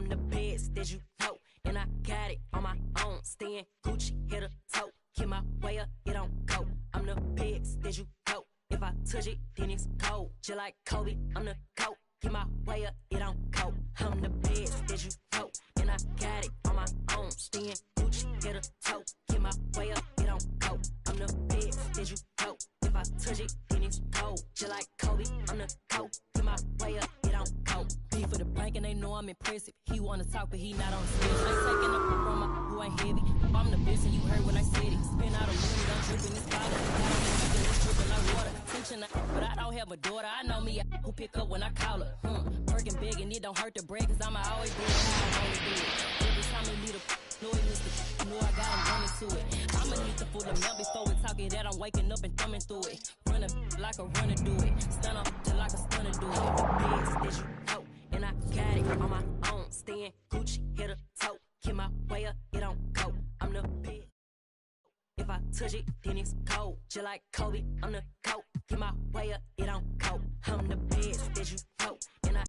I'm the best that you know, and I got it on my own. Staying Gucci, hit a toe, get my way up, it don't go. I'm the best that you know. If I touch it, then it's cold. Just like Kobe, I'm the GOAT. Get my way up, it don't go. I'm the best that you know, and I got it on my own. Staying Gucci, hit a toe, get my way up, it don't go. I'm the best that you know. If I touch it, then it's cold. Just like Kobe, I'm the GOAT. Get my way up, it don't go. Be for the bank and they know I'm impressive. He wanna talk, but he not on stage. I ain't taking up from my who ain't heavy. I'm the best and you heard when I said it. Spin out a minute, I'm dripping this bottle. It's dripping like water. Teaching, but I don't have a daughter. I know me who pick up when I call her. Working big and it don't hurt to break, cause I'ma always do it how I wanna do it. Every time they need a noise, know I got him running to it. I'ma need to fool the milk before we talking that I'm waking up and thumbing through it. Run a like a runner do it. Stun up just like a stunner do it. The best that you know, and I got it on my own. Staying Gucci, hit a toe, get my way up, it don't go. I'm the best. If I touch it, then it's cold. Just like Kobe, I'm the GOAT. Get my way up, it don't go. I'm the best that you know, and I.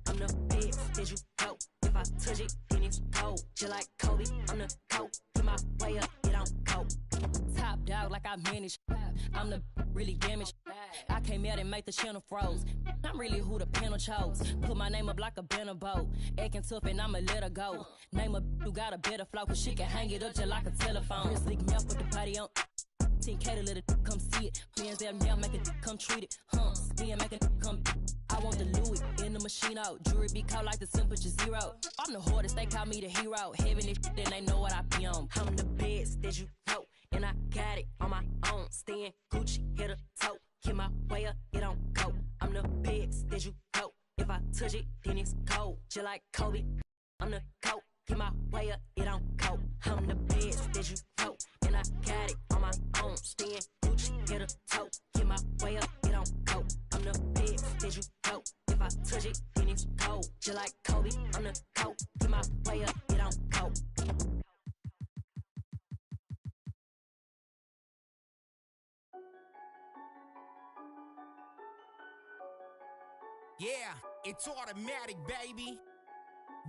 I'm the best that you know. If I touch it, then it's cold. Just like Kobe, I'm the GOAT. Get my way up, it don't go. Top dog like I manage. I'm the really damaged. I came out and make the channel froze. I'm really who the panel chose. Put my name up like a banner boat. Acting tough and I'ma let her go. Name a who got a better flow, cause she can hang it up just like a telephone. Real slick mouth with the body on. 10K to let it come see it. Plans that now make it come treat it. Spin make it come. I want the Louis in the machine out. Jewelry be called like the temperature zero. I'm the hardest, they call me the hero. Heaven is then they know what I be on. I'm the best that you know, and I got it on my own. Staying Gucci, hit a toe, get my way up, it don't go. I'm the best that you know. If I touch it, then it's cold. Just like Kobe, I'm the GOAT. Get my way up, it don't go. I'm the best that you know, and I got it on my own. Staying Gucci, hit a toe, get my way up, it don't go. I'm the best that you know. If I touch it, then it's cold. Just like Kobe, I'm the GOAT. Get my way up, it don't go. Yeah, it's automatic, baby.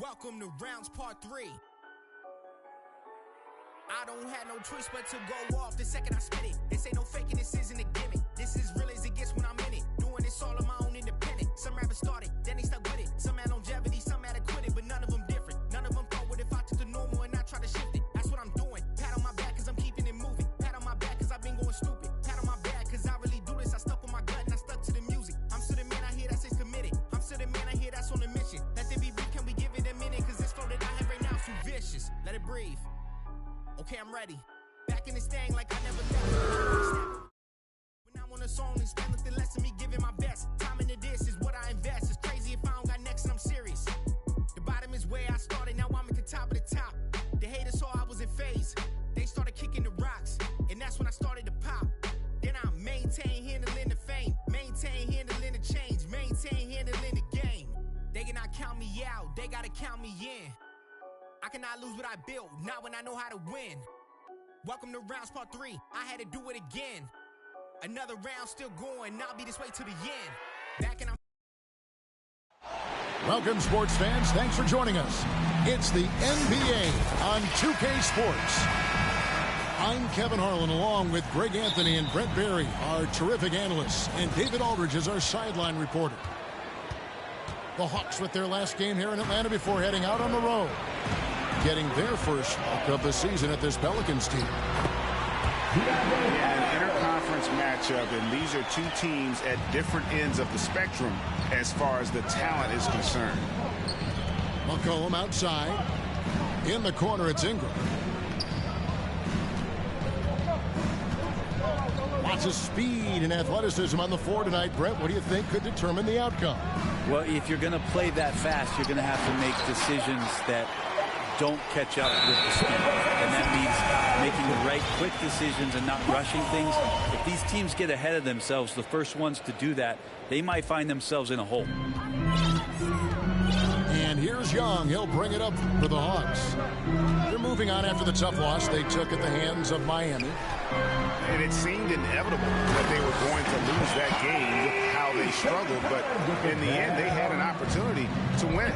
Welcome to rounds part 3. I don't have no choice but to go off the second I spit it. This ain't no faking, this isn't a gimmick. This is real as it gets when I'm in it. Doing this all on my own independent. Some rappers started, then they stuck with it. Some had longevity, some had to quit it, but none of them different. None of them thought what if I took the normal and I try to shift it. That's what I'm doing. Pat on my back cause I'm keeping it moving. Pat on my back cause I've been going stupid. Pat on my back cause I really do this. I stuck with my gut and I stuck to the music. I'm still the man I hear that says committed. I'm still the man I hear that's on a mission. Let there be beef, can we give it a minute? Cause this flow that I have right now is too vicious. Let it breathe. Okay, I'm ready. Back in this thing like I never left. When I'm on a song, expect nothing less than me giving my best. Time into this is what I invest. It's crazy if I don't got next and I'm serious. The bottom is where I started, now I'm at the top of the top. The haters saw I was in phase. They started kicking the rocks, and that's when I started to pop. Then I maintain handling the fame, maintain handling the change, maintain handling the game. They cannot count me out, they gotta count me in. I cannot lose what I built, not when I know how to win. Welcome to rounds part 3. I had to do it again. Another round still going, I'll be this way to the end. Back and I'm Welcome, sports fans. Thanks for joining us. It's the NBA on 2K Sports. I'm Kevin Harlan, along with Greg Anthony and Brett Berry, our terrific analysts, and David Aldridge is our sideline reporter. The Hawks with their last game here in Atlanta before heading out on the road, getting their first look of the season at this Pelicans team. Yeah, an interconference matchup, and these are two teams at different ends of the spectrum as far as the talent is concerned. McCollum outside. In the corner, it's Ingram. Lots of speed and athleticism on the floor tonight. Brett, what do you think could determine the outcome? Well, if you're going to play that fast, you're going to have to make decisions that don't catch up with the speed. And that means making the right quick decisions and not rushing things. If these teams get ahead of themselves, the first ones to do that, they might find themselves in a hole. And here's Young. He'll bring it up for the Hawks. They're moving on after the tough loss they took at the hands of Miami. And it seemed inevitable that they were going to lose that game with how they struggled, but in the end, they had an opportunity to win it.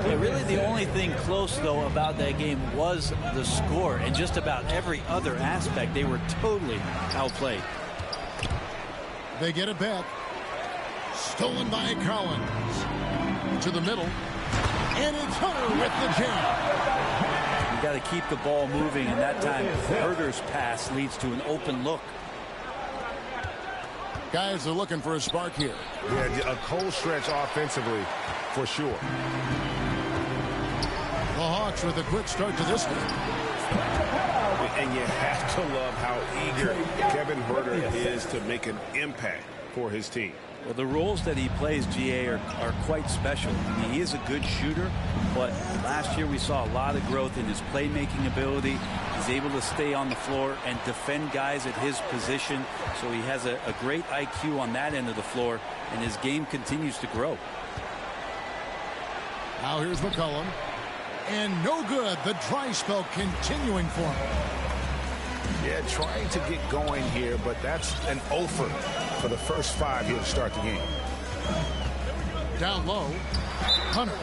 Yeah, really the only thing close, though, about that game was the score. And just about every other aspect, they were totally outplayed. They get it back. Stolen by Collins. To the middle. And it's Hunter with the jam. You got to keep the ball moving, and that time Herder's pass leads to an open look. Guys are looking for a spark here. Yeah, a cold stretch offensively for sure. The Hawks with a quick start to this game. And you have to love how eager Kevin Herder is to make an impact for his team. Well, the roles that he plays, GA, are quite special. I mean, he is a good shooter, but last year we saw a lot of growth in his playmaking ability. He's able to stay on the floor and defend guys at his position, so he has a great IQ on that end of the floor, and his game continues to grow. Now here's McCollum. And no good. The dry spell continuing for him. Yeah, trying to get going here, but that's an offer for the first 5 here to start the game. Down low, Hunter.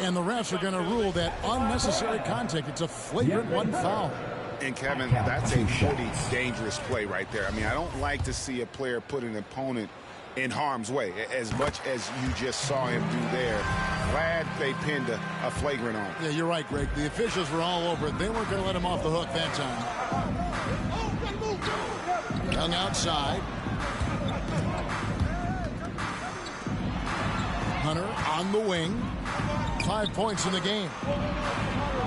And the refs are going to rule that unnecessary contact. It's a flagrant one foul. And Kevin, that's a pretty dangerous play right there. I mean, I don't like to see a player put an opponent in harm's way as much as you just saw him do there. Glad they pinned a flagrant on him. Yeah, you're right, Greg. The officials were all over it. They weren't going to let him off the hook that time. Young outside. Hunter on the wing. 5 points in the game.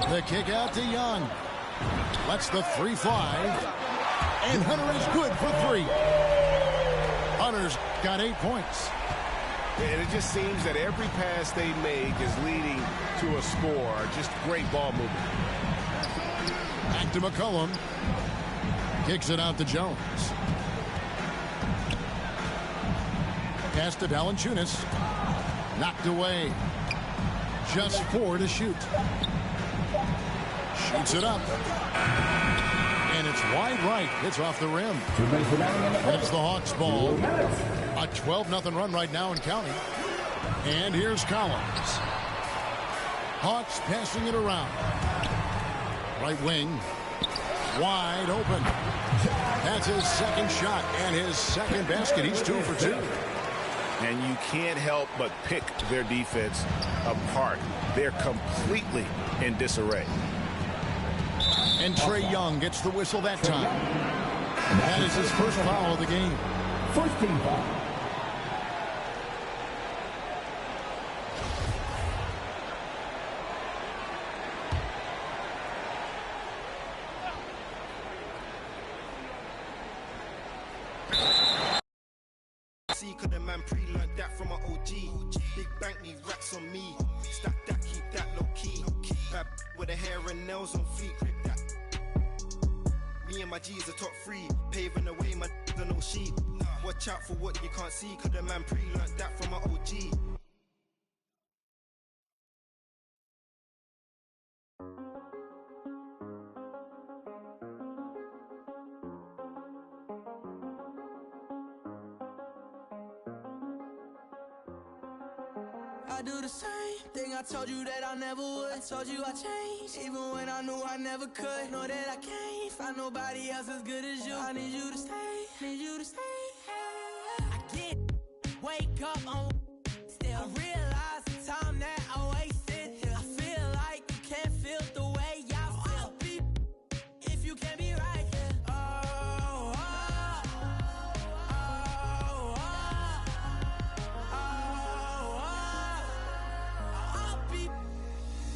The kick out to Young. Lets the three fly. And Hunter is good for 3. Hunter's got 8 points. And it just seems that every pass they make is leading to a score. Just great ball movement. Back to McCollum. Kicks it out to Jones. Pass to Valanciunas. Knocked away. Just 4 to shoot. Shoots it up. And it's wide right. It's off the rim. It's the Hawks ball. A 12-0 run right now in counting. And here's Collins. Hawks passing it around. Right wing. Wide open. That's his second shot and his second basket. He's 2 for 2. And you can't help but pick their defense apart. They're completely in disarray. And Trae Young gets the whistle that time. That is his first foul of the game. First team foul. Could the man pre-learned that from an OG? Big bank need racks on me. Stack that, keep that low key. Bad with the hair and nails on fleek. Grip that. Me and my G's are top 3. Paving the way, my are no sheep. Watch out for what you can't see. Could the man pre-learned that from an OG? I do the same thing I told you that I never would. I told you I changed, even when I knew I never could. Know that I can't find nobody else as good as you. I need you to stay, need you to stay. I get, wake up on, still I realize the time that I wasted here. I feel like you can't feel the way y'all feel. I'll be if you can't be right here.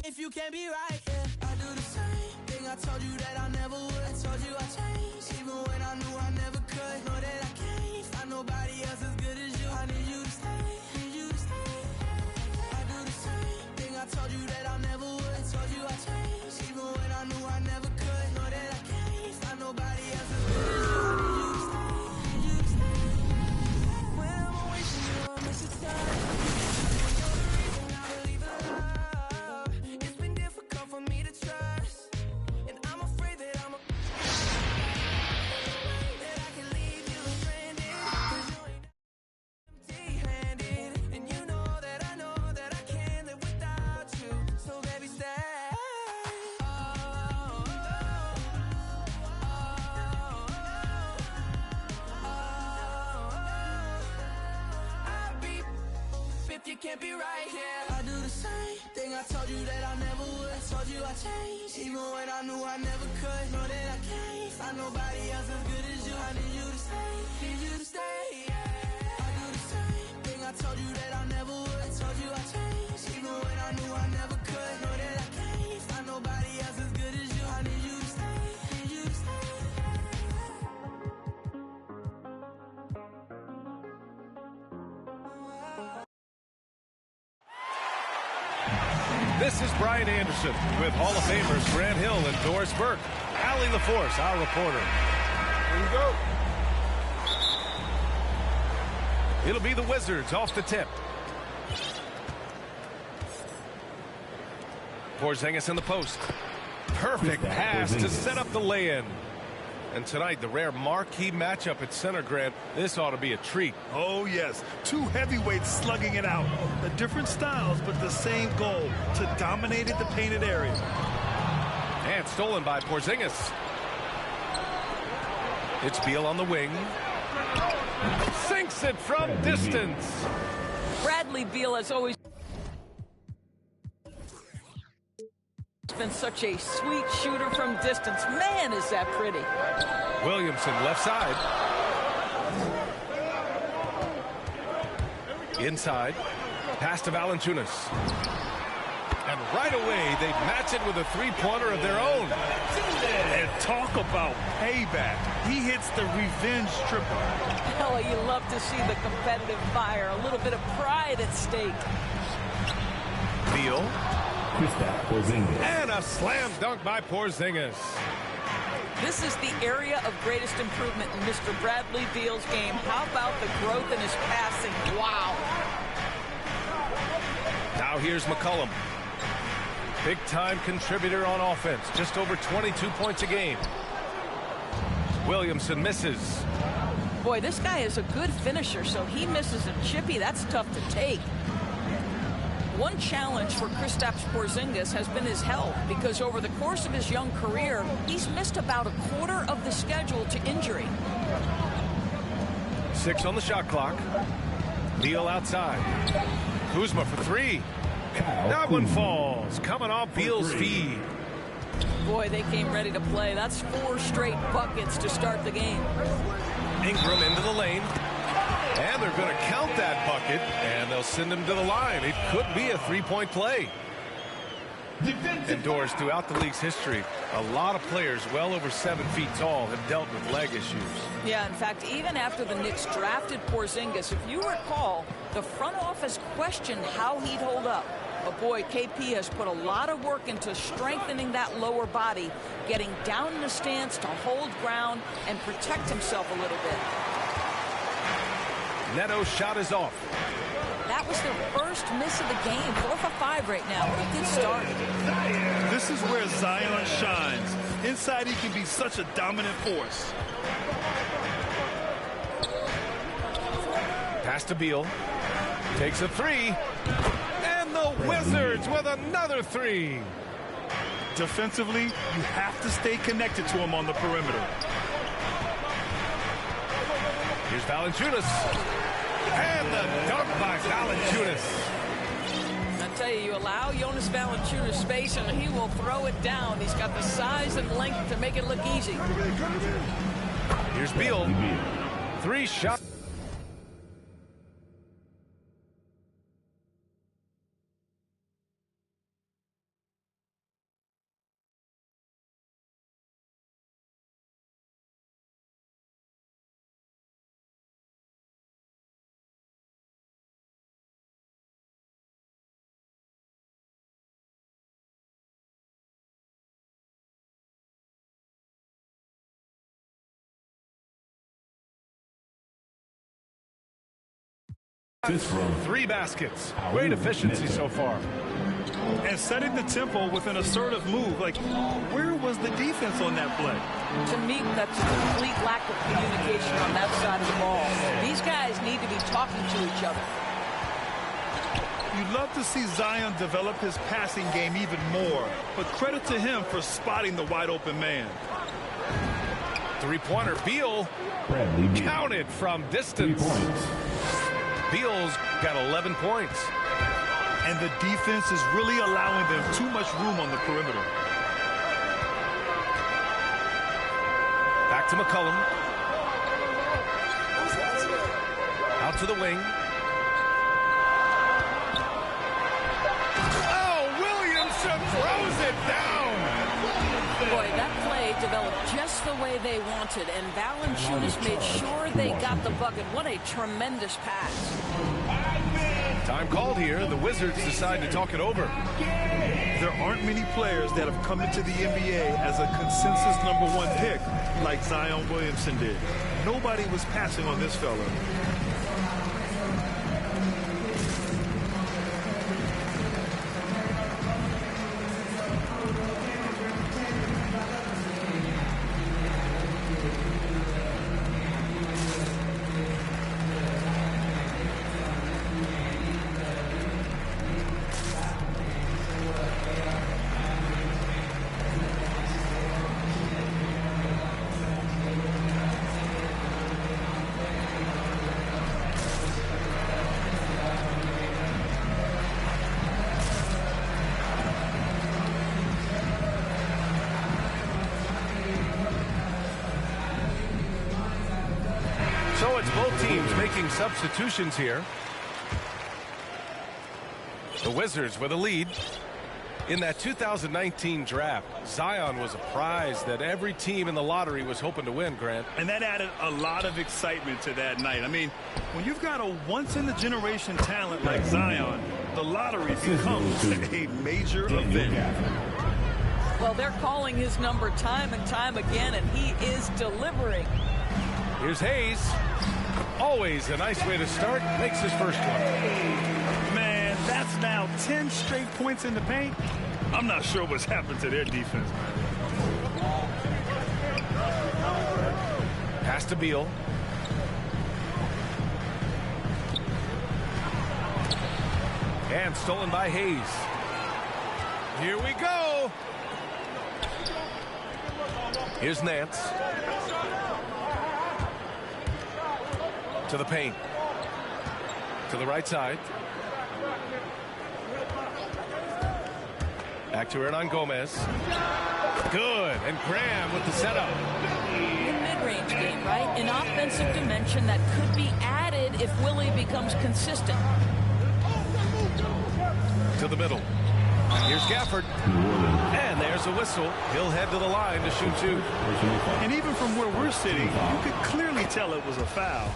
If you can't be right, yeah. I do the same thing I told you that I never would. I told you I changed, even when I knew I never could. Know that I can't find nobody else as good as you. I need you to stay, need you to stay. I do the same thing I told you that I never would. I told you I changed, even when I knew I never could. Know that I can't find nobody else as good as you. I need you to stay, need you to stay. When I'm away from you, I miss the time. You're the reason I believe in love. For me to trust, and I'm afraid that that I can leave you stranded, 'cause you ain't empty-handed, and you know that I can't live without you. So baby, stay. I'll be if you can't be right here. I do the same thing I told you that I never would. I told you I changed, even when I knew I never could. Know that I can't find nobody else as good as you. I need you to stay, need you to stay. Yeah. I do the same thing I told you that I never would. I told you I changed, even when I knew I never could. Know that I can't find nobody else as good as you. I need you to stay, need you to stay. This is Brian Anderson with Hall of Famers Grant Hill and Doris Burke. Allie LaForce, our reporter. Here we go. It'll be the Wizards off the tip. Porzingis in the post. Perfect pass to set up the lay-in. And tonight, the rare marquee matchup at center, Grant. This ought to be a treat. Oh, yes. Two heavyweights slugging it out. The different styles, but the same goal, to dominate at the painted area. And stolen by Porzingis. It's Beal on the wing. Sinks it from distance. Bradley Beal has always been such a sweet shooter from distance. Man, is that pretty. Williamson left side. Inside. Pass to Valanciunas. And right away, they match it with a three-pointer of their own. And talk about payback. He hits the revenge triple. Hell, you love to see the competitive fire. A little bit of pride at stake. Beal. And a slam dunk by Porzingis. This is the area of greatest improvement in Mr. Bradley Beal's game. How about the growth in his passing? Wow. Now here's McCollum. Big-time contributor on offense. Just over 22 points a game. Williamson misses. Boy, this guy is a good finisher, so he misses a chippy. That's tough to take. One challenge for Kristaps Porzingis has been his health, because over the course of his young career, he's missed about a quarter of the schedule to injury. 6 on the shot clock. Beal outside. Kuzma for 3. That one falls, coming off Beal's feed. Boy, they came ready to play. That's 4 straight buckets to start the game. Ingram into the lane. And they're going to count that bucket, and they'll send him to the line. It could be a three-point play. Indoors, throughout the league's history, a lot of players well over 7 feet tall have dealt with leg issues. Yeah, in fact, even after the Knicks drafted Porzingis, if you recall, the front office questioned how he'd hold up. But boy, KP has put a lot of work into strengthening that lower body, getting down in the stance to hold ground and protect himself a little bit. Neto's shot is off. That was their first miss of the game. 4 for 5 right now. What a good start. This is where Zion shines. Inside, he can be such a dominant force. Pass to Beal. Takes a 3. Wizards with another three. Defensively, you have to stay connected to him on the perimeter. Here's Valanciunas. And the dunk by Valanciunas. I tell you, you allow Jonas Valanciunas space and he will throw it down. He's got the size and length to make it look easy. Here's Beal. 3 shots. Three baskets. Great efficiency so far. And setting the tempo with an assertive move. Like, where was the defense on that play? To me, that's a complete lack of communication on that side of the ball. These guys need to be talking to each other. You'd love to see Zion develop his passing game even more, but credit to him for spotting the wide open man. Three-pointer. Beal counted from distance. Beal's got 11 points. And the defense is really allowing them too much room on the perimeter. Back to McCollum. Out to the wing. Oh, Williamson throws it down. Boy, that play developed just the way they wanted, and Valanciunas made sure they got the bucket. What a tremendous pass. Time called here. The Wizards decide to talk it over. There aren't many players that have come into the NBA as a consensus #1 pick like Zion Williamson did. Nobody was passing on this fella. So it's both teams making substitutions here. The Wizards with a lead. In that 2019 draft, Zion was a prize that every team in the lottery was hoping to win, Grant. And that added a lot of excitement to that night. I mean, when you've got a once-in-a-generation talent like Zion, the lottery becomes a major event. Well, they're calling his number time and time again, and he is delivering. Here's Hayes. Always a nice way to start. Makes his first one. Man, that's now 10 straight points in the paint. I'm not sure what's happened to their defense. Pass to Beal. And stolen by Hayes. Here we go. Here's Nance. To the paint. To the right side. Back to Hernan Gomez. Good. And Graham with the setup. Mid-range game, right? An offensive dimension that could be added if Willie becomes consistent. To the middle. Here's Gafford. And there's a whistle. He'll head to the line to shoot two. And even from where we're sitting, you could clearly tell it was a foul.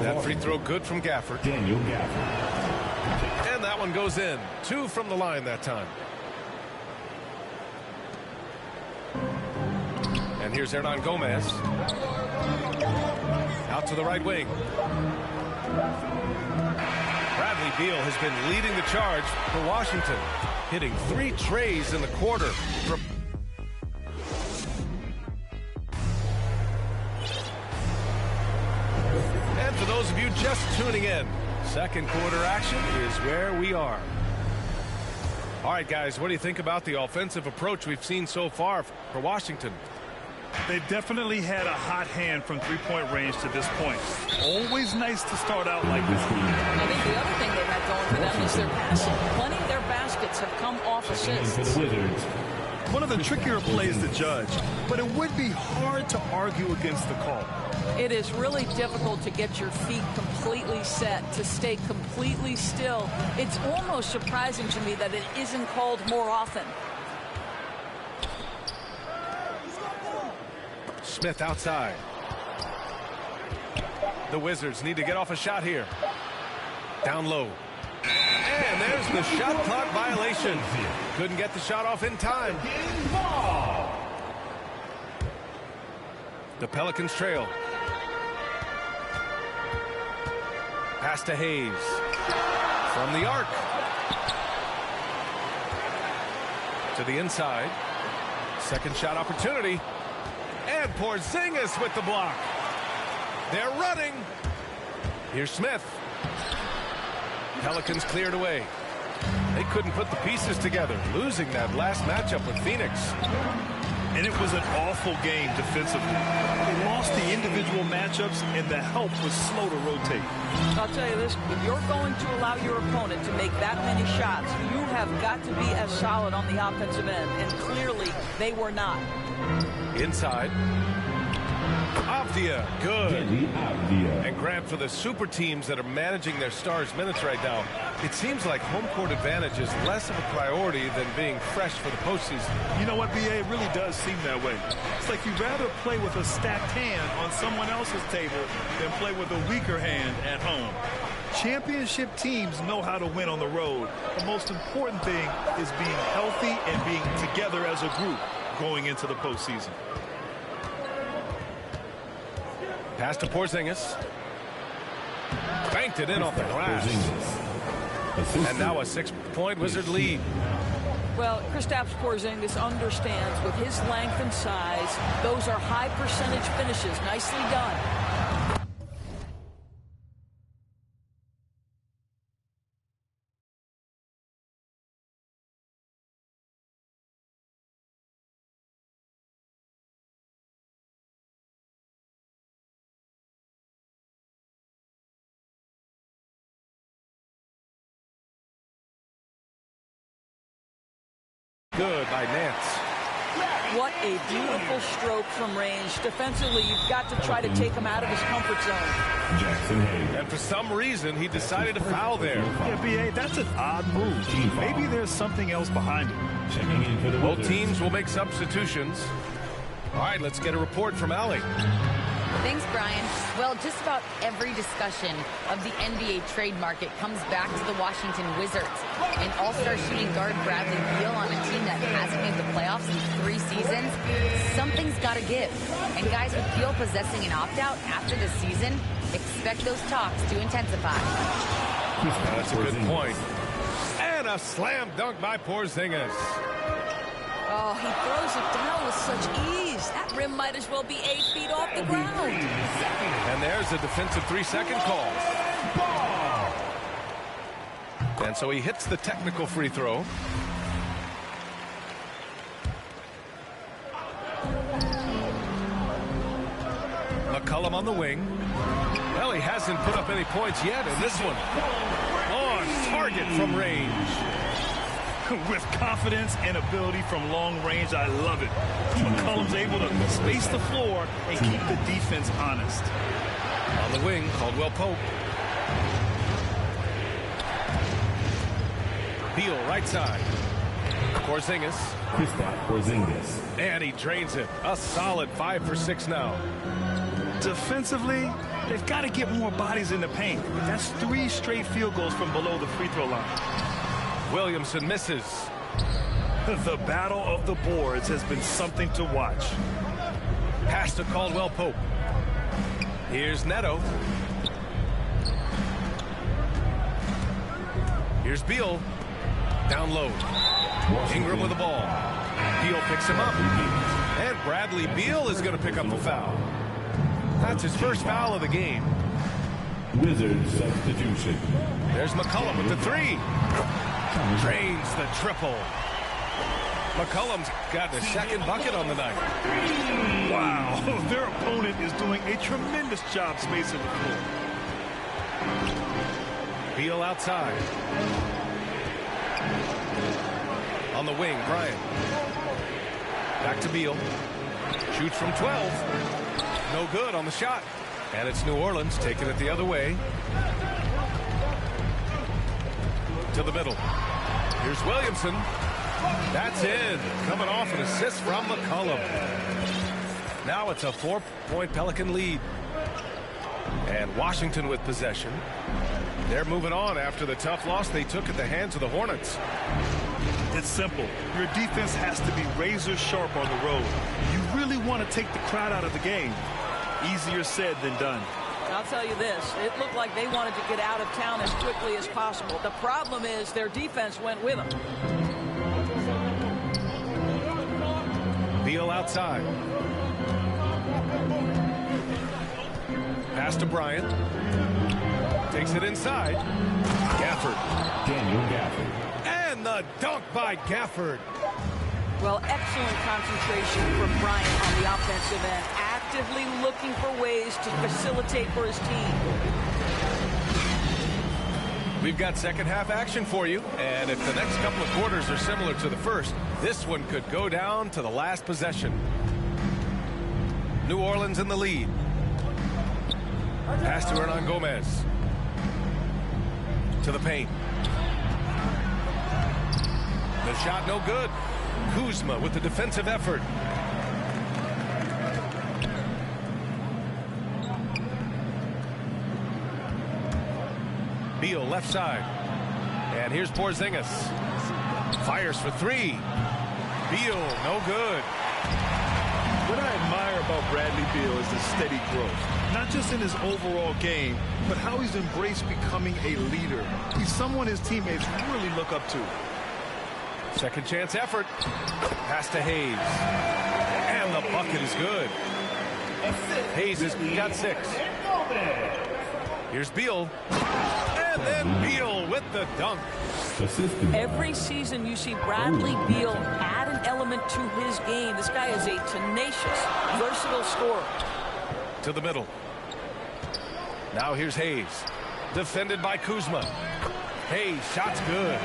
That free throw good from Gafford. And that one goes in. 2 from the line that time. And here's Hernan Gomez. Out to the right wing. Bradley Beal has been leading the charge for Washington, hitting 3 trays in the quarter. For those of you just tuning in, second quarter action is where we are. All right, guys, what do you think about the offensive approach we've seen so far for Washington? They've definitely had a hot hand from three-point range to this point. Always nice to start out like this. I think the other thing they've had going for them is their passing. Plenty of their baskets have come off assists. One of the trickier plays to judge, but it would be hard to argue against the call. It is really difficult to get your feet completely set, to stay completely still. It's almost surprising to me that it isn't called more often. Smith outside. The Wizards need to get off a shot here. Down low. And there's the shot clock violation. Couldn't get the shot off in time. The Pelicans trail. Pass to Hayes. From the arc. To the inside. Second shot opportunity. And Porzingis with the block. They're running. Here's Smith. Pelicans cleared away. They couldn't put the pieces together, losing that last matchup with Phoenix. And it was an awful game defensively. They lost the individual matchups, and the help was slow to rotate. I'll tell you this, if you're going to allow your opponent to make that many shots, you have got to be as solid on the offensive end, and clearly they were not. Inside. Avdia, good. And Grant, for the super teams that are managing their stars' minutes right now, it seems like home court advantage is less of a priority than being fresh for the postseason. You know what, B.A., it really does seem that way. It's like you'd rather play with a stacked hand on someone else's table than play with a weaker hand at home. Championship teams know how to win on the road. The most important thing is being healthy and being together as a group going into the postseason. Pass to Porzingis. Banked it in off the glass. And now a 6-point Wizard lead. Well, Kristaps Porzingis understands with his length and size, those are high percentage finishes. Nicely done. Good by Nance. What a beautiful stroke from range. Defensively, you've got to try to take him out of his comfort zone. And for some reason, he decided to foul there. Yeah, B.A., that's an odd move. Maybe there's something else behind it. Both teams will make substitutions. All right, let's get a report from Allie. Thanks, Brian. Well, just about every discussion of the NBA trade market comes back to the Washington Wizards. An all-star shooting guard Bradley Beal on a team that hasn't made the playoffs in 3 seasons. Something's got to give. And guys, with Beal possessing an opt-out after the season, expect those talks to intensify. That's a good point. And a slam dunk by Porzingis. Oh, he throws it down with such ease. That rim might as well be 8 feet off the ground. And there's a defensive 3-second call. And so he hits the technical free throw. McCollum on the wing. Well, he hasn't put up any points yet in this one. On target from range. With confidence and ability from long range, I love it. McCollum's able to space the floor and keep the defense honest. On the wing, Caldwell Pope. Beal, right side. Porzingis. And he drains it. A solid 5 for 6 now. Defensively, they've got to get more bodies in the paint. That's 3 straight field goals from below the free throw line. Williamson misses. The battle of the boards has been something to watch. Pass to Caldwell Pope. Here's Neto. Here's Beal. Down low. Ingram with the ball. Beal picks him up. And Bradley Beal is going to pick up the foul. That's his first foul of the game. Wizards substitution. There's McCollum with the 3. Drains the triple. McCollum's got a second bucket on the night. Wow, their opponent is doing a tremendous job spacing the floor. Beal outside. On the wing, Bryant. Back to Beal. Shoots from 12. No good on the shot. And it's New Orleans taking it the other way. To the middle. Here's Williamson. That's in. Coming off an assist from McCollum. Now it's a 4-point Pelican lead. And Washington with possession. They're moving on after the tough loss they took at the hands of the Hornets. It's simple. Your defense has to be razor sharp on the road. You really want to take the crowd out of the game. Easier said than done. I'll tell you this, it looked like they wanted to get out of town as quickly as possible. The problem is their defense went with them. Beal outside. Pass to Bryant. Takes it inside. Gafford. Daniel Gafford. And the dunk by Gafford. Well, excellent concentration from Bryant on the offensive end. Actively looking for ways to facilitate for his team. We've got second half action for you. And if the next couple of quarters are similar to the first, this one could go down to the last possession. New Orleans in the lead. Pass to Hernan Gomez. To the paint. The shot no good. Kuzma with the defensive effort. Beal left side. And here's Porzingis. Fires for three. Beal no good. What I admire about Bradley Beal is the steady growth. Not just in his overall game, but how he's embraced becoming a leader. He's someone his teammates really look up to. Second chance effort. Pass to Hayes. And the bucket is good. Hayes has got 6. Here's Beal. And then Beal with the dunk. Every season you see Bradley Beal add an element to his game. This guy is a tenacious, versatile scorer. To the middle. Now here's Hayes. Defended by Kuzma. Hayes, shot's good.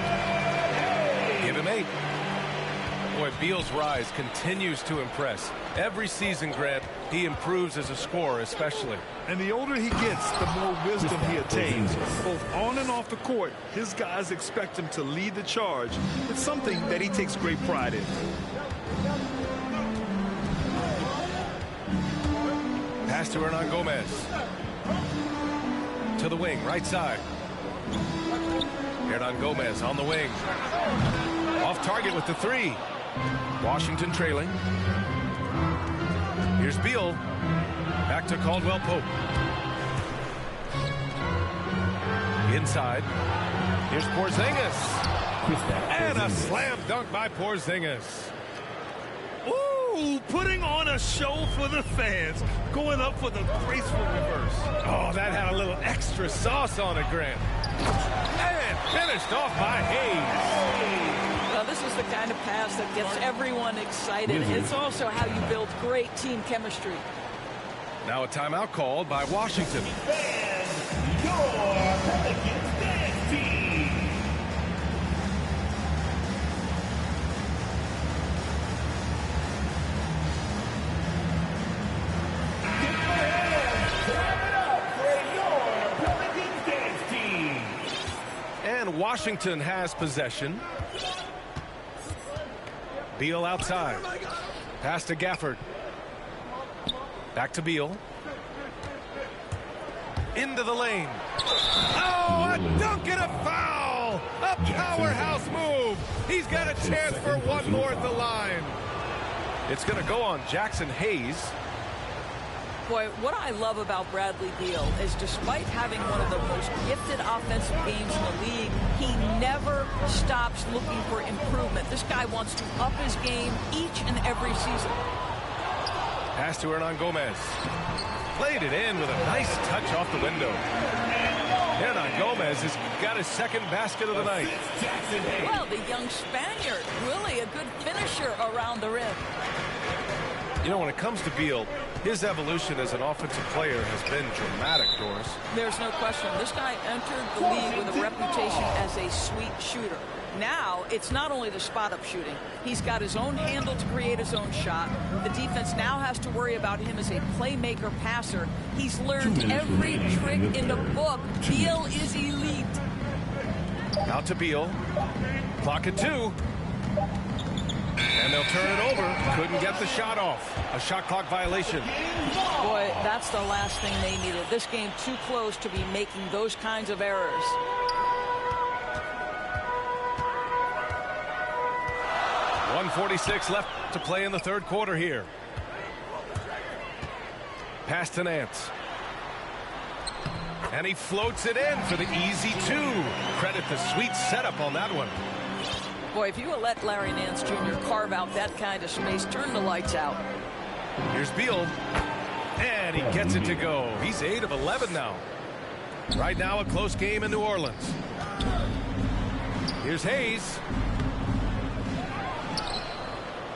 Give him 8. Boy, Beal's rise continues to impress. Every season, Grant, he improves as a scorer, especially. And the older he gets, the more wisdom he attains. Both on and off the court, his guys expect him to lead the charge. It's something that he takes great pride in. Pass to Hernan Gomez. To the wing, right side. Hernan Gomez on the wing. Off target with the 3. Washington trailing. Here's Beal. Back to Caldwell Pope. Inside. Here's Porzingis. And a slam dunk by Porzingis. Ooh, putting on a show for the fans. Going up for the graceful reverse. Oh, that had a little extra sauce on it, Grant. And finished off by Hayes. Well, this is the kind of pass that gets everyone excited. It's also how you build great team chemistry. Now a timeout called by Washington. Your Pelicans dance team. And Washington has possession. Beal outside. Pass to Gafford. Back to Beal. Into the lane. Oh, a dunk and a foul! A powerhouse move! He's got a chance for one more at the line. It's going to go on Jackson Hayes. Boy, what I love about Bradley Beal is despite having one of the most gifted offensive games in the league, he never stops looking for improvement. This guy wants to up his game each and every season. Pass to Hernan Gomez. Played it in with a nice touch off the window. Hernan Gomez has got his second basket of the night. Well, the young Spaniard, really a good finisher around the rim. You know, when it comes to Beal, his evolution as an offensive player has been dramatic, Doris. There's no question. This guy entered the league with a reputation as a sweet shooter. Now, it's not only the spot-up shooting. He's got his own handle to create his own shot. The defense now has to worry about him as a playmaker passer. He's learned every trick in the book. Beal is elite. Out to Beal. Clock at 2. And they'll turn it over. Couldn't get the shot off. A shot clock violation. Boy, that's the last thing they needed. This game too close to be making those kinds of errors. .146 left to play in the third quarter here. Pass to Nance. And he floats it in for the easy 2. Credit the sweet setup on that one. Boy, if you would let Larry Nance Jr. carve out that kind of space, turn the lights out. Here's Beal. And he gets it to go. He's 8 of 11 now. Right now, a close game in New Orleans. Here's Hayes.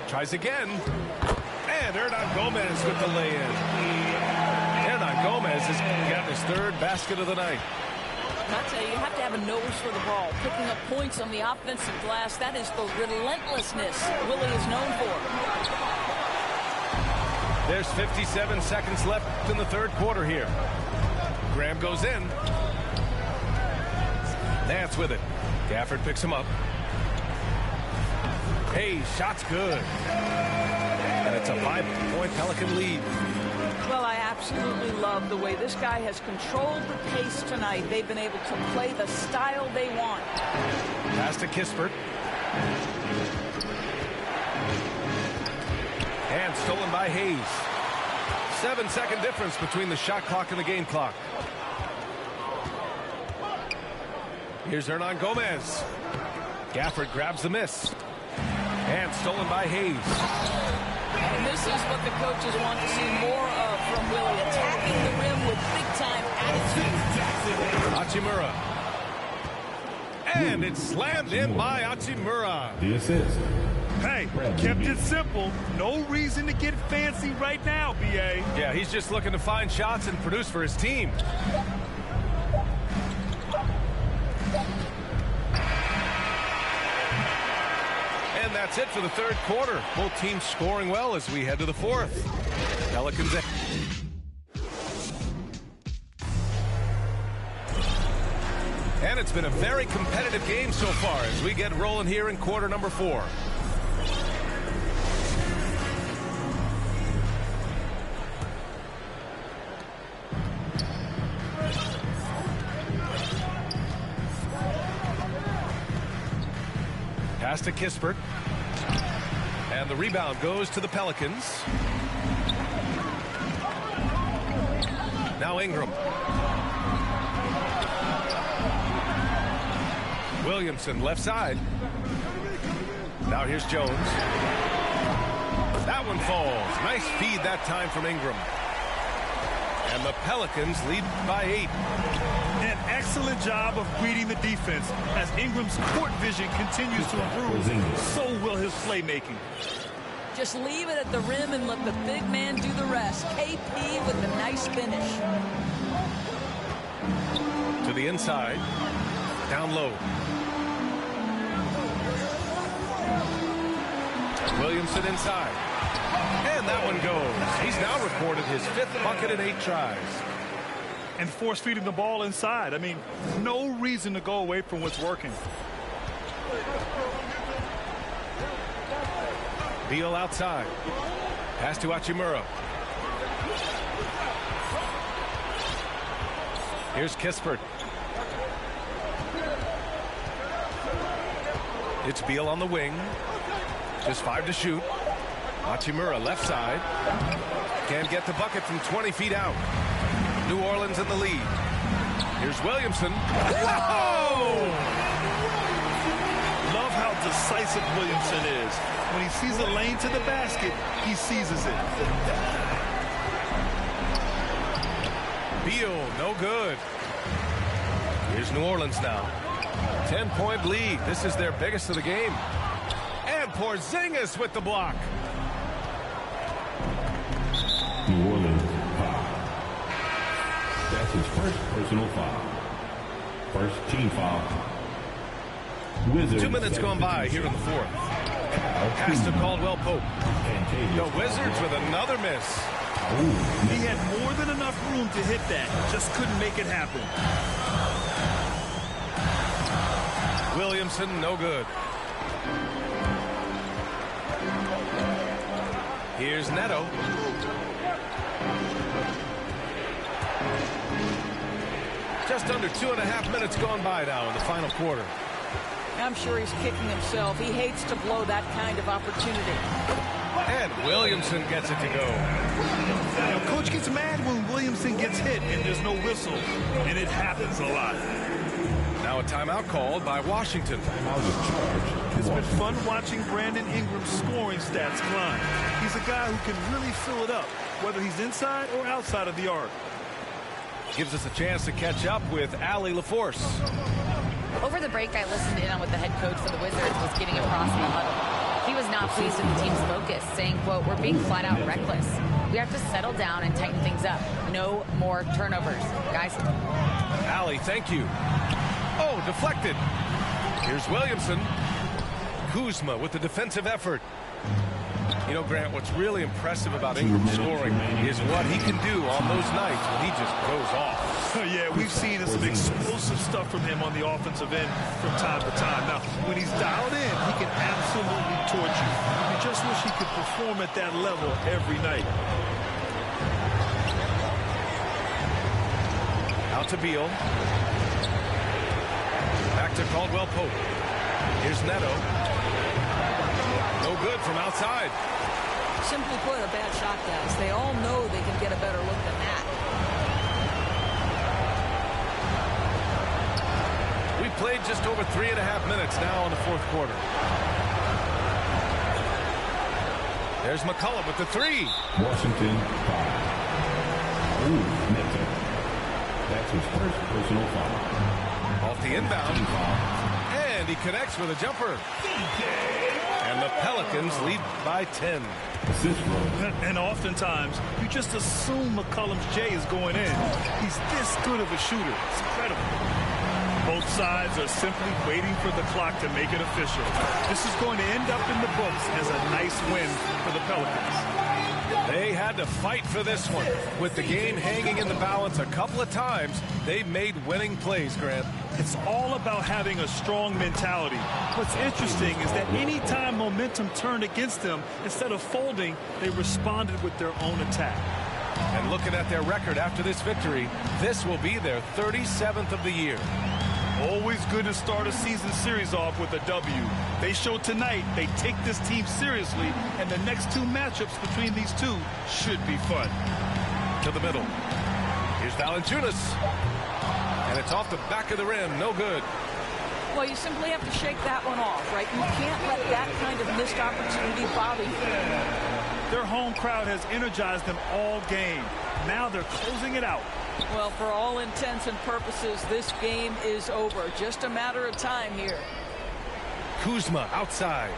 Tries again. And Hernan Gomez with the lay-in. Hernan Gomez has gotten his third basket of the night. I tell you, you have to have a nose for the ball. Picking up points on the offensive glass, that is the relentlessness Willie is known for. There's 57 seconds left in the third quarter here. Graham goes in. Nance with it. Gafford picks him up. Hey, shot's good. And it's a 5-point Pelican lead. Well, I absolutely love the way this guy has controlled the pace tonight. They've been able to play the style they want. Pass to Kispert. And stolen by Hayes. 7-second difference between the shot clock and the game clock. Here's Hernan Gomez. Gafford grabs the miss. And stolen by Hayes. And this is what the coaches want to see more of from Willie. Attacking the rim with big-time attitude. Hachimura. And it's slammed in by Hachimura. The assist. Hey, kept it simple. No reason to get fancy right now, B.A. Yeah, he's just looking to find shots and produce for his team. And that's it for the third quarter. Both teams scoring well as we head to the fourth. Pelicans. And it's been a very competitive game so far as we get rolling here in quarter number 4. Pass to Kispert. And the rebound goes to the Pelicans. Now Ingram. Williamson left side. Now here's Jones. That one falls. Nice feed that time from Ingram. And the Pelicans lead by 8. An excellent job of reading the defense. As Ingram's court vision continues to improve, so will his playmaking. Just leave it at the rim and let the big man do the rest. KP with a nice finish. To the inside. Down low. Williamson inside. And that one goes. He's now recorded his 5th bucket in 8 tries. And force feeding the ball inside. I mean, no reason to go away from what's working. Beal outside. Pass to Hachimura. Here's Kispert. It's Beal on the wing. Just 5 to shoot. Hachimura left side. Can't get the bucket from 20 feet out. New Orleans in the lead. Here's Williamson. Whoa! Love how decisive Williamson is. When he sees a lane to the basket, he seizes it. Beal, no good. Here's New Orleans now. 10-point lead. This is their biggest of the game. And Porzingis with the block. New Orleans foul. That's his first personal foul. First team foul. Wizards. 2 minutes gone by here in the fourth. Pass to Caldwell Pope. The Wizards with another miss. He had more than enough room to hit that. Just couldn't make it happen. Williamson, no good. Here's Neto. Just under 2.5 minutes gone by now in the final quarter. I'm sure he's kicking himself. He hates to blow that kind of opportunity. And Williamson gets it to go. Now, coach gets mad when Williamson gets hit and there's no whistle, and it happens a lot. Now a timeout called by Washington. It's been fun watching Brandon Ingram's scoring stats climb. He's a guy who can really fill it up, whether he's inside or outside of the arc. Gives us a chance to catch up with Allie LaForce. Over the break, I listened in on what the head coach for the Wizards was getting across in the huddle. He was not pleased with the team's focus, saying, quote, "We're being flat out reckless. We have to settle down and tighten things up. No more turnovers. Guys." Allie, thank you. Oh, deflected. Here's Williamson. Kuzma with the defensive effort. You know, Grant, what's really impressive about Ingram's scoring is what he can do on those nights when he just goes off. Yeah, we've seen some explosive stuff from him on the offensive end from time to time. Now, when he's dialed in, he can absolutely torch you. You just wish he could perform at that level every night. Out to Beal. Back to Caldwell Pope. Here's Neto. No good from outside. Simply put, a bad shot, guys. They all know they can get a better look than that. We played just over 3.5 minutes now in the fourth quarter. There's McCullough with the three. Washington foul. Ooh, Neto. That's his first personal foul. Off the inbound. And he connects with a jumper. And the Pelicans lead by 10. And oftentimes, you just assume McCollum's J is going in. He's this good of a shooter. It's incredible. Both sides are simply waiting for the clock to make it official. This is going to end up in the books as a nice win for the Pelicans. They had to fight for this one. With the game hanging in the balance a couple of times, they made winning plays, Grant. It's all about having a strong mentality. What's interesting is that any time momentum turned against them, instead of folding, they responded with their own attack. And looking at their record after this victory, this will be their 37th of the year. Always good to start a season series off with a W. They showed tonight they take this team seriously, and the next two matchups between these two should be fun. To the middle. Here's Valanciunas. And it's off the back of the rim. No good. Well, you simply have to shake that one off, right? You can't let that kind of missed opportunity bother you. Their home crowd has energized them all game. Now they're closing it out. Well, for all intents and purposes, this game is over. Just a matter of time here. Kuzma outside.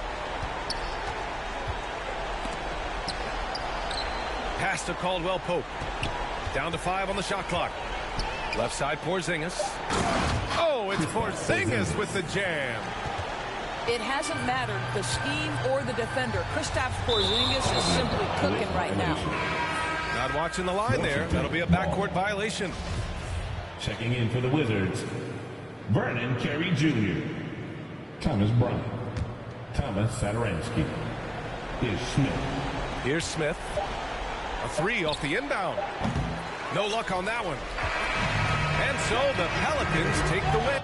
Pass to Caldwell Pope. Down to 5 on the shot clock. Left side Porzingis. Oh, it's Porzingis with the jam. It hasn't mattered the scheme or the defender. Kristaps Porzingis is simply cooking right now. Not watching the line there. That'll be a backcourt violation. Checking in for the Wizards, Vernon Carey Jr., Thomas Bryant, Thomas Satoransky. Here's Smith. Here's Smith. A three off the inbound. No luck on that one. And so the Pelicans take the win.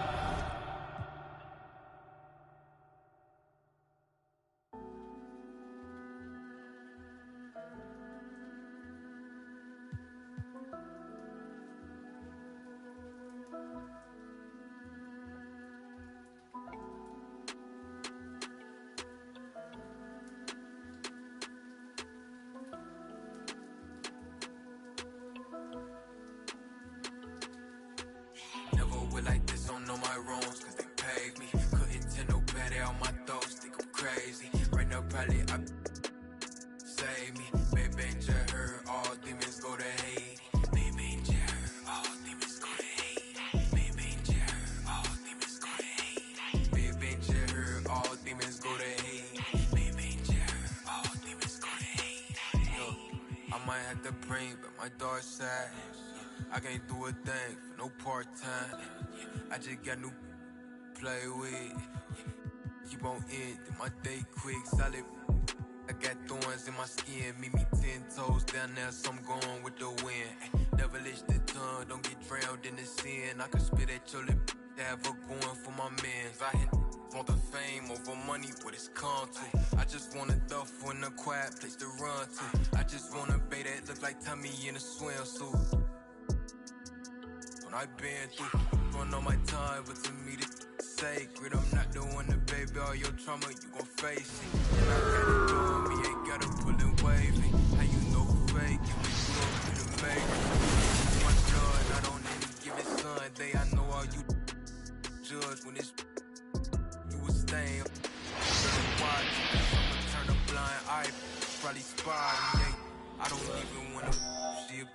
I might have to bring back my dark side. I can't do a thing for no part-time. I just got new play with. Keep on ending my day quick, solid. I got thorns in my skin, meet me 10 toes down there, so I'm going with the wind. Never lift the tongue, don't get drowned in the sin. I can spit at your lip, have her going for my mans. I want the fame over money, what it's come to. I just want a duffel in a quiet place to run to. I just want a bae that look like Tommy in a swimsuit. When I been through, run on my time, but to me it's sacred. I'm not the one to baby all your trauma, you gon' face it. And I gotta do it, me ain't gotta pull and wave it. How you know fake, you been good to make it. My blood, not on any given Sunday. I know all you judge when it's you was staying. Watch, I'ma turn a blind eye, probably spy me. I don't even wanna see it,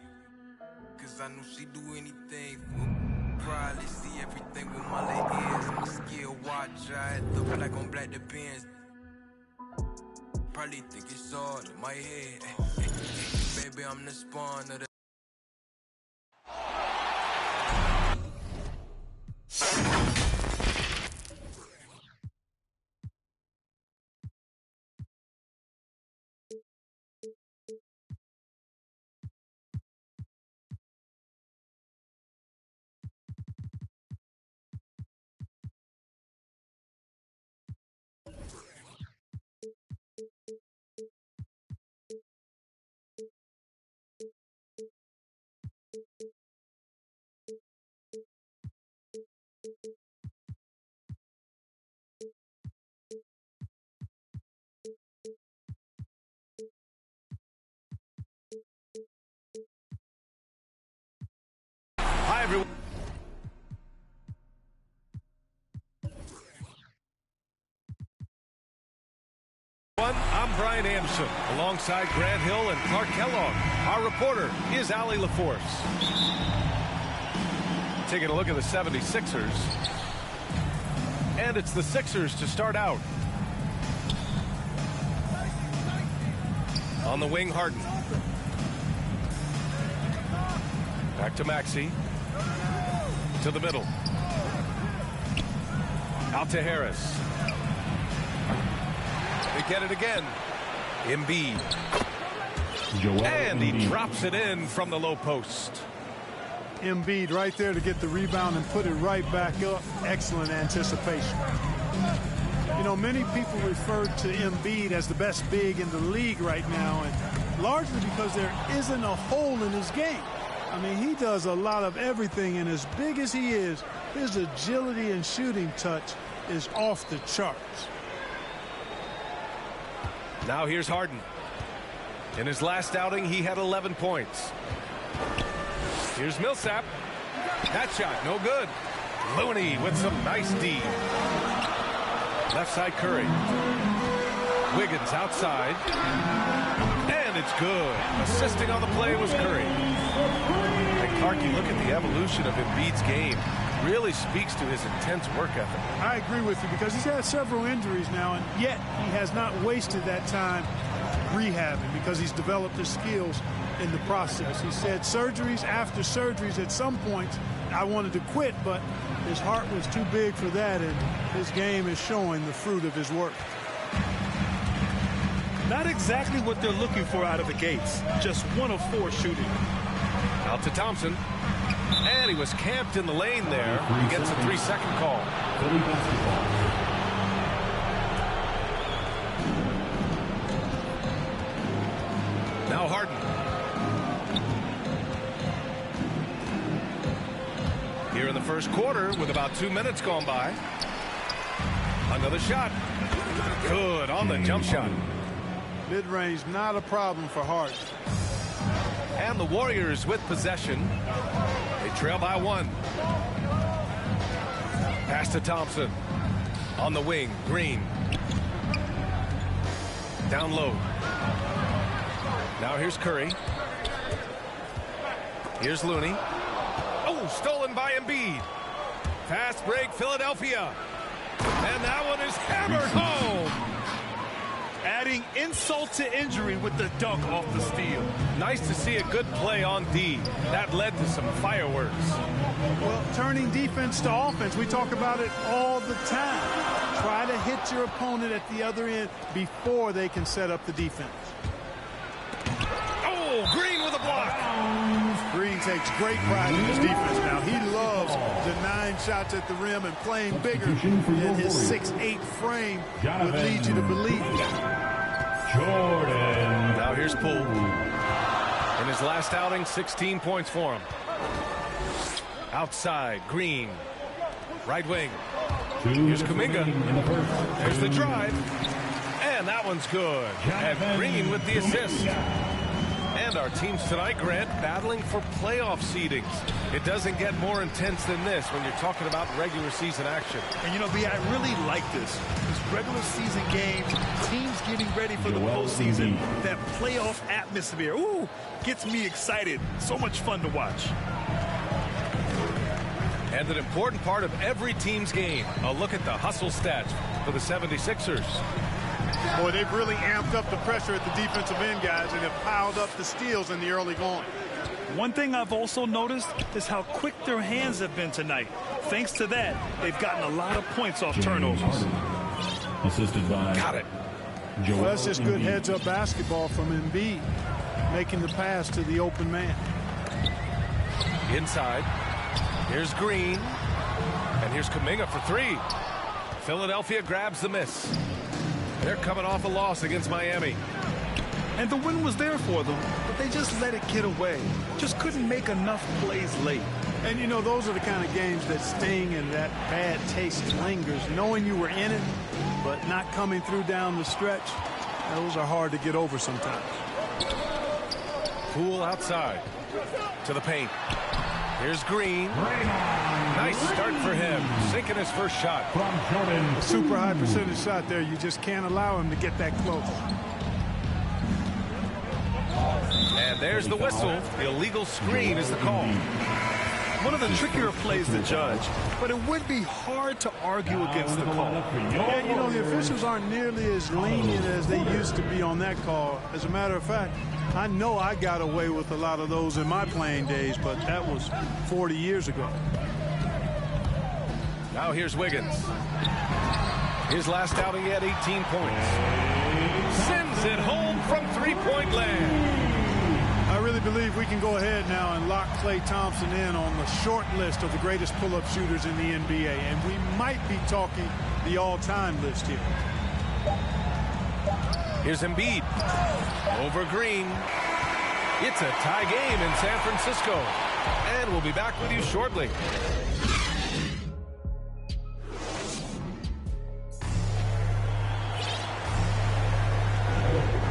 cause I know she do anything for probably see everything with my late ears. I'm a skill watcher, I had the black on black depends. Probably think it's all in my head. Baby, I'm the spawn of the Hi, everyone. I'm Brian Anderson, alongside Grant Hill and Clark Kellogg. Our reporter is Allie LaForce. Taking a look at the 76ers. And it's the Sixers to start out. On the wing, Harden. Back to Maxey. To the middle. Out to Harris. They get it again. Embiid. And he drops it in from the low post. Embiid right there to get the rebound and put it right back up. Excellent anticipation. You know, many people refer to Embiid as the best big in the league right now, and largely because there isn't a hole in his game. I mean, he does a lot of everything, and as big as he is, his agility and shooting touch is off the charts. Now here's Harden. In his last outing, he had 11 points. Here's Millsap. That shot, no good. Looney with some nice D. Left side, Curry. Wiggins outside. And it's good. Assisting on the play was Curry. And Clark, you look at the evolution of Embiid's game. Really speaks to his intense work ethic. I agree with you because he's had several injuries now, and yet he has not wasted that time rehabbing because he's developed his skills in the process. He said surgeries after surgeries at some points I wanted to quit, but his heart was too big for that, and his game is showing the fruit of his work. Not exactly what they're looking for out of the gates. Just 1 of 4 shooting. Out to Thompson. And he was camped in the lane there. He gets a 3-second call. Now Harden. Here in the first quarter with about 2 minutes gone by. Another shot. Good on the jump shot. Mid-range, not a problem for Harden. And the Warriors with possession. They trail by 1. Pass to Thompson. On the wing, Green. Down low. Now here's Curry. Here's Looney. Oh, stolen by Embiid. Fast break, Philadelphia. And that one is hammered home. Adding insult to injury with the dunk off the steal. Nice to see a good play on D. That led to some fireworks. Well, turning defense to offense, we talk about it all the time. Try to hit your opponent at the other end before they can set up the defense. Oh, Green with a block. Green takes great pride in his defense now. He loves denying shots at the rim and playing bigger than his 6'8" frame would lead you to believe. Jordan. Now here's Poole. In his last outing, 16 points for him. Outside, Green. Right wing. Here's Kuminga. There's the drive. And that one's good. And Green with the assist. And our teams tonight, Grant, battling for playoff seedings. It doesn't get more intense than this when you're talking about regular season action. And, you know, B, I really like this. This regular season game, teams getting ready for the postseason, that playoff atmosphere. Ooh, gets me excited. So much fun to watch. And an important part of every team's game, a look at the hustle stats for the 76ers. Boy, they've really amped up the pressure at the defensive end, guys, and have piled up the steals in the early going. One thing I've also noticed is how quick their hands have been tonight. Thanks to that, they've gotten a lot of points off turnovers. Assisted by. Got it. Well, that's just good heads-up basketball from Embiid, making the pass to the open man. Inside. Here's Green. And here's Kuminga for three. Philadelphia grabs the miss. They're coming off a loss against Miami. And the win was there for them, but they just let it get away. Just couldn't make enough plays late. And, you know, those are the kind of games that sting and that bad taste lingers. Knowing you were in it, but not coming through down the stretch, those are hard to get over sometimes. Poole outside to the paint. Here's Green. Nice start for him. Sinking his first shot. From Jordan. A super high percentage shot there. You just can't allow him to get that close. And there's the whistle. The illegal screen is the call. One of the trickier plays to judge, but it would be hard to argue against the call. Yeah, you know, the officials aren't nearly as lenient as they used to be on that call. As a matter of fact, I know I got away with a lot of those in my playing days, but that was 40 years ago. Now here's Wiggins. His last outing, he had 18 points. Sends it home from three-point land. I really believe we can go ahead now and lock Klay Thompson in on the short list of the greatest pull-up shooters in the NBA, and we might be talking the all-time list here. Here's Embiid. Over Green. It's a tie game in San Francisco. And we'll be back with you shortly.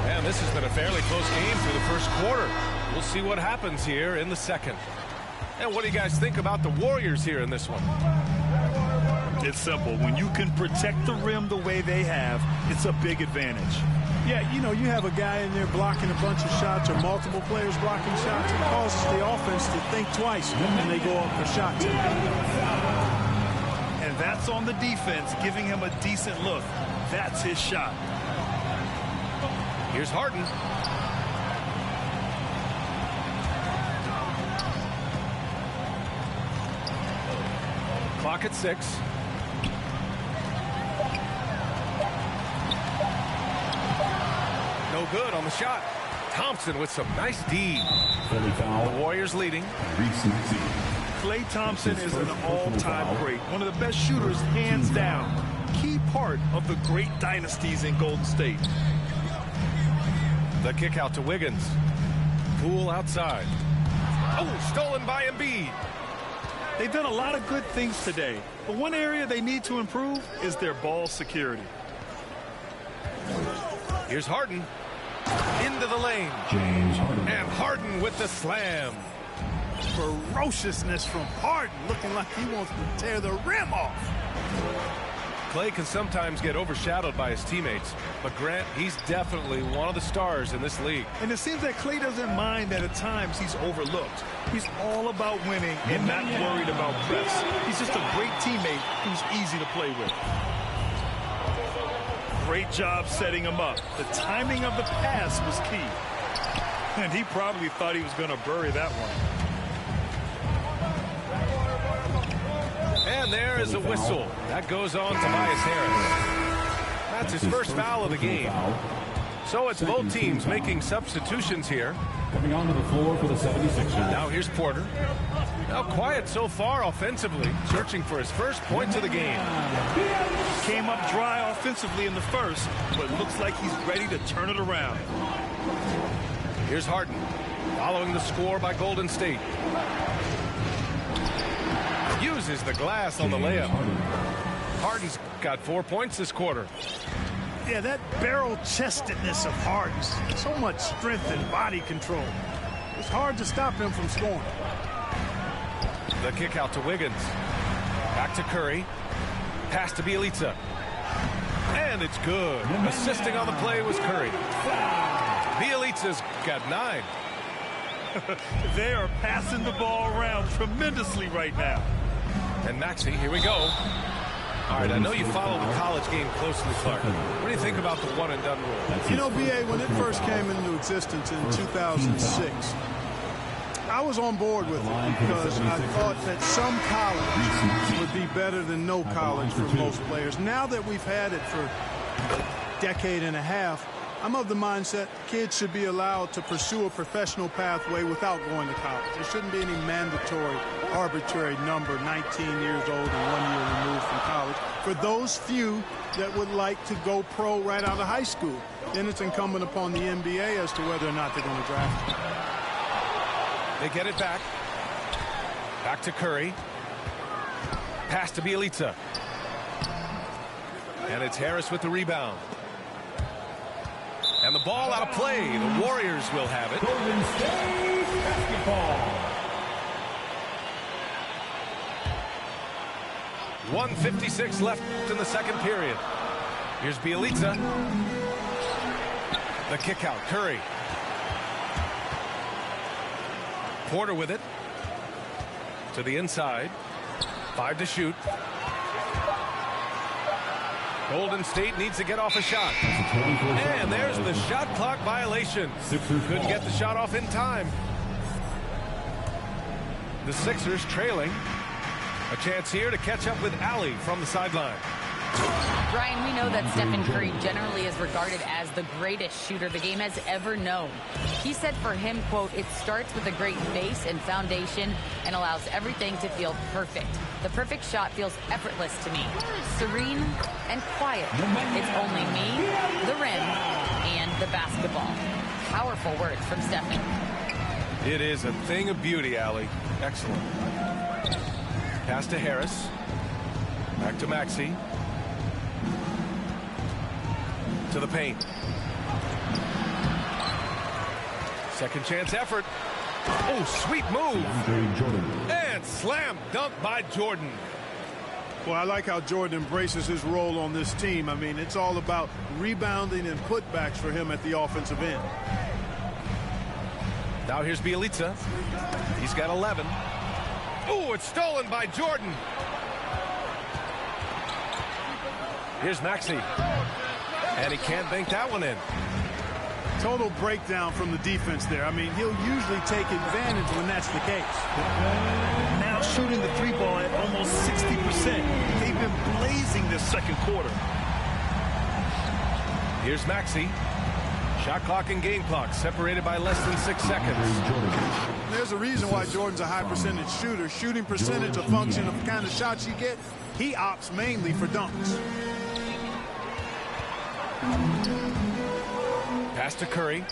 And this has been a fairly close game through the first quarter. We'll see what happens here in the second. And what do you guys think about the Warriors here in this one? It's simple. When you can protect the rim the way they have, it's a big advantage. Yeah, you know, you have a guy in there blocking a bunch of shots or multiple players blocking shots. It causes the offense to think twice when they go up for shots. And that's on the defense, giving him a decent look. That's his shot. Here's Harden. Clock at 6. No good on the shot. Thompson with some nice D. The Warriors leading. Klay Thompson is an all-time great. One of the best shooters, hands down. Key part of the great dynasties in Golden State. The kick out to Wiggins. Poole outside. Oh, stolen by Embiid. They've done a lot of good things today, but one area they need to improve is their ball security. Here's Harden. Into the lane. James Harden. And Harden with the slam. Ferociousness from Harden, looking like he wants to tear the rim off. Klay can sometimes get overshadowed by his teammates, but Grant, he's definitely one of the stars in this league. And it seems that Klay doesn't mind that at times he's overlooked. He's all about winning and not worried about press. He's just a great teammate who's easy to play with. Great job setting him up. The timing of the pass was key. And he probably thought he was going to bury that one. And there is a whistle. That goes on Tobias Harris. That's his first foul of the game. So it's both teams making substitutions here. Coming onto the floor for the 76ers. Now here's Porter. Now quiet so far offensively, searching for his first points of the game. Came up dry offensively in the first, but looks like he's ready to turn it around. Here's Harden, following the score by Golden State. Uses the glass on the layup. Harden's got 4 points this quarter. Yeah, that barrel-chestedness of Harden's, so much strength and body control. It's hard to stop him from scoring. The kick out to Wiggins. Back to Curry. Pass to Bielitsa. And it's good. Assisting on the play was Curry. Bielitsa's got 9. They are passing the ball around tremendously right now. And Maxey, here we go. All right, I know you follow the college game closely, Clark. What do you think about the one-and-done rule? You know, B.A., when it first came into existence in 2006, I was on board with it because I thought that some college would be better than no college for most players. Now that we've had it for a decade and a half, I'm of the mindset kids should be allowed to pursue a professional pathway without going to college. There shouldn't be any mandatory, arbitrary number, 19 years old and 1 year removed from college. For those few that would like to go pro right out of high school, then it's incumbent upon the NBA as to whether or not they're going to draft them. They get it back. Back to Curry. Pass to Bielitsa. And it's Harris with the rebound. And the ball out of play. The Warriors will have it. Golden State basketball. 1:56 left in the second period. Here's Bielitsa. The kick out. Curry. Porter with it. To the inside. 5 to shoot. Golden State needs to get off a shot. And there's the shot clock violation. Couldn't get the shot off in time. The Sixers trailing. A chance here to catch up with Allie from the sideline. Brian, we know that Stephen Curry generally is regarded as the greatest shooter the game has ever known. He said for him, quote, "It starts with a great base and foundation and allows everything to feel perfect. The perfect shot feels effortless to me. Serene and quiet. It's only me, the rim, and the basketball." Powerful words from Stephen. It is a thing of beauty, Allie. Excellent. Pass to Harris. Back to Maxey. To the paint. Second chance effort. Oh, sweet move. And slam dunk by Jordan. Well, I like how Jordan embraces his role on this team. I mean, it's all about rebounding and putbacks for him at the offensive end. Now here's Bielitsa. He's got 11. Oh, it's stolen by Jordan. Here's Maxey. And he can't bank that one in. Total breakdown from the defense there. I mean, he'll usually take advantage when that's the case. Now shooting the three ball at almost 60%. They've been blazing this second quarter. Here's Maxey. Shot clock and game clock separated by less than 6 seconds. There's a reason why Jordan's a high percentage shooter. Shooting percentage a function of the kind of shots you get. He opts mainly for dunks. Pass to Curry.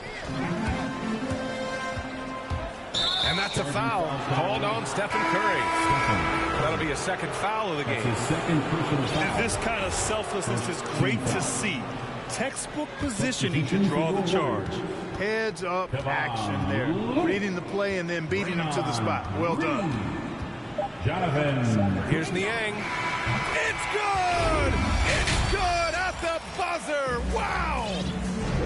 And that's a foul called on Stephen Curry. That'll be a second foul of the game. And this kind of selflessness is great to see. Textbook positioning to draw the charge. Heads up action there. Reading the play and then beating him to the spot. Well done. Jonathan. Here's Niang. It's good! It's good at the buzzer! Wow!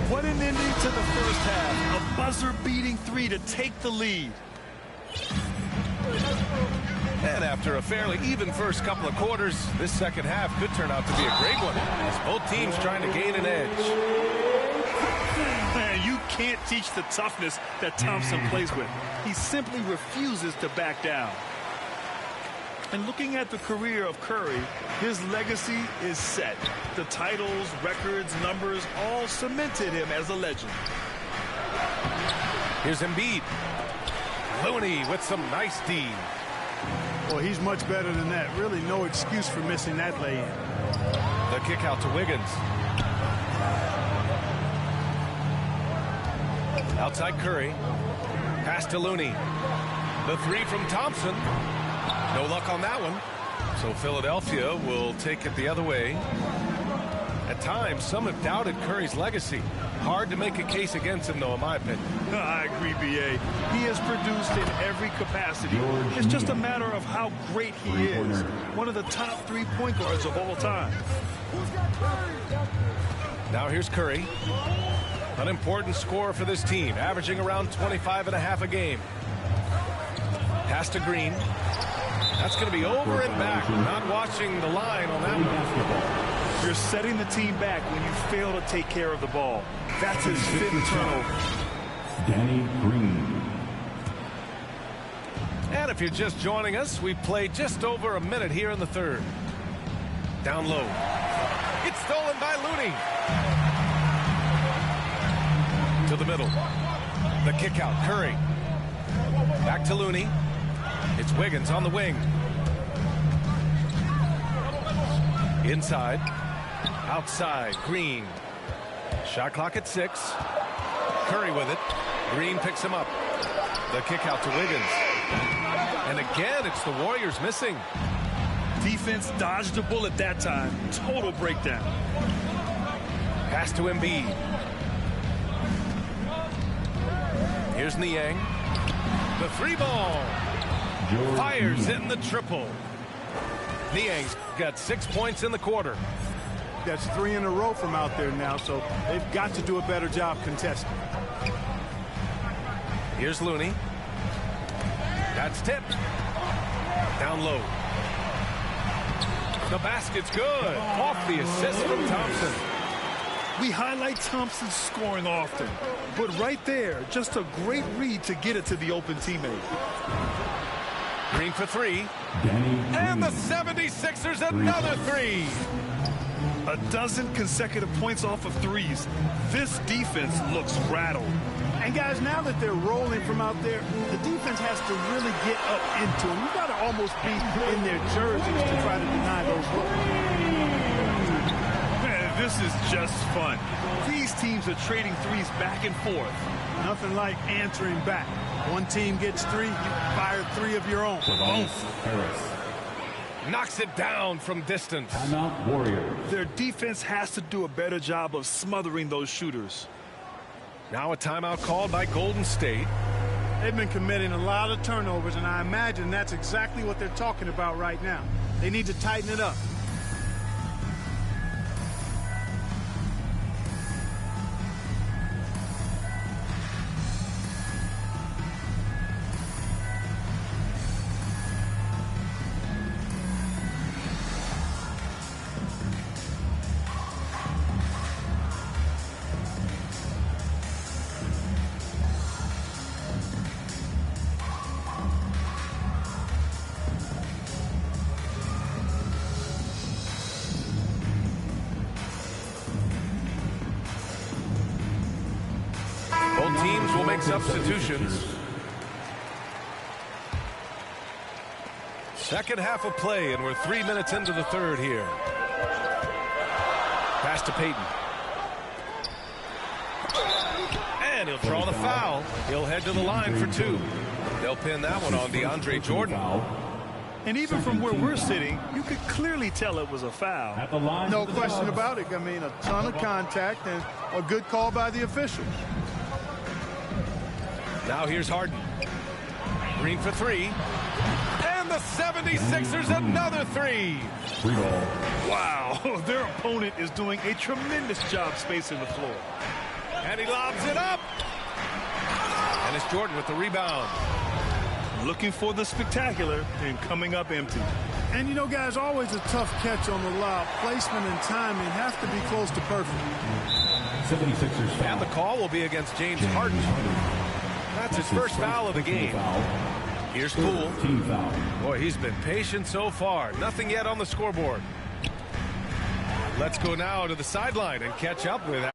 What an ending to the first half. A buzzer-beating three to take the lead. And after a fairly even first couple of quarters, this second half could turn out to be a great one, as both teams trying to gain an edge. Man, you can't teach the toughness that Thompson plays with. He simply refuses to back down. And looking at the career of Curry, his legacy is set. The titles, records, numbers all cemented him as a legend. Here's Embiid. Looney with some nice D. Well, he's much better than that. Really no excuse for missing that lay-in. The kick out to Wiggins. Outside Curry. Pass to Looney. The three from Thompson. No luck on that one. So Philadelphia will take it the other way. At times, some have doubted Curry's legacy. Hard to make a case against him, though, in my opinion. I agree, B.A. He has produced in every capacity. It's just a matter of how great he is. One of the top 3 point guards of all time. Now here's Curry. An important scorer for this team, averaging around 25.5 a game. Pass to Green. That's going to be over and back. Not watching the line on that one. You're setting the team back when you fail to take care of the ball. That's his 5th turnover. Danny Green. And if you're just joining us, we played just over a minute here in the third. Down low. It's stolen by Looney. To the middle. The kick out. Curry. Back to Looney. It's Wiggins on the wing. Inside. Outside. Green. Shot clock at 6. Curry with it. Green picks him up. The kick out to Wiggins. And again, it's the Warriors missing. Defense dodged a bullet that time. Total breakdown. Pass to Embiid. Here's Niang. The 3-ball. Fires in the triple. Niang's got 6 points in the quarter. That's 3 in a row from out there now, so they've got to do a better job contesting. Here's Looney. That's tipped. Down low. The basket's good. Off the assist from Thompson. We highlight Thompson's scoring often, but right there, just a great read to get it to the open teammate. Green for 3. And the 76ers another 3. A dozen consecutive points off of threes. This defense looks rattled. And guys, now that they're rolling from out there, the defense has to really get up into them. You got to almost be in their jerseys to try to deny those looks. Man, this is just fun. These teams are trading threes back and forth. Nothing like answering back. One team gets 3, you fire 3 of your own. Harris. Knocks it down from distance. Timeout Warriors. Their defense has to do a better job of smothering those shooters. Now a timeout called by Golden State. They've been committing a lot of turnovers, and I imagine that's exactly what they're talking about right now. They need to tighten it up. Teams will make substitutions. Second half of play, and we're 3 minutes into the third here. Pass to Payton. And he'll draw the foul. He'll head to the line for 2. They'll pin that one on DeAndre Jordan. And even from where we're sitting, you could clearly tell it was a foul. At the line, no question about it. I mean, a ton of contact and a good call by the officials. Now here's Harden. Green for 3. And the 76ers another 3. Wow, their opponent is doing a tremendous job spacing the floor. And he lobs it up. And it's Jordan with the rebound. Looking for the spectacular and coming up empty. And you know, guys, always a tough catch on the lob. Placement and timing have to be close to perfect. 76ers foul. And the call will be against James Harden. That's his first foul of the game. Here's Cool. Team foul. Boy, he's been patient so far. Nothing yet on the scoreboard. Let's go now to the sideline and catch up with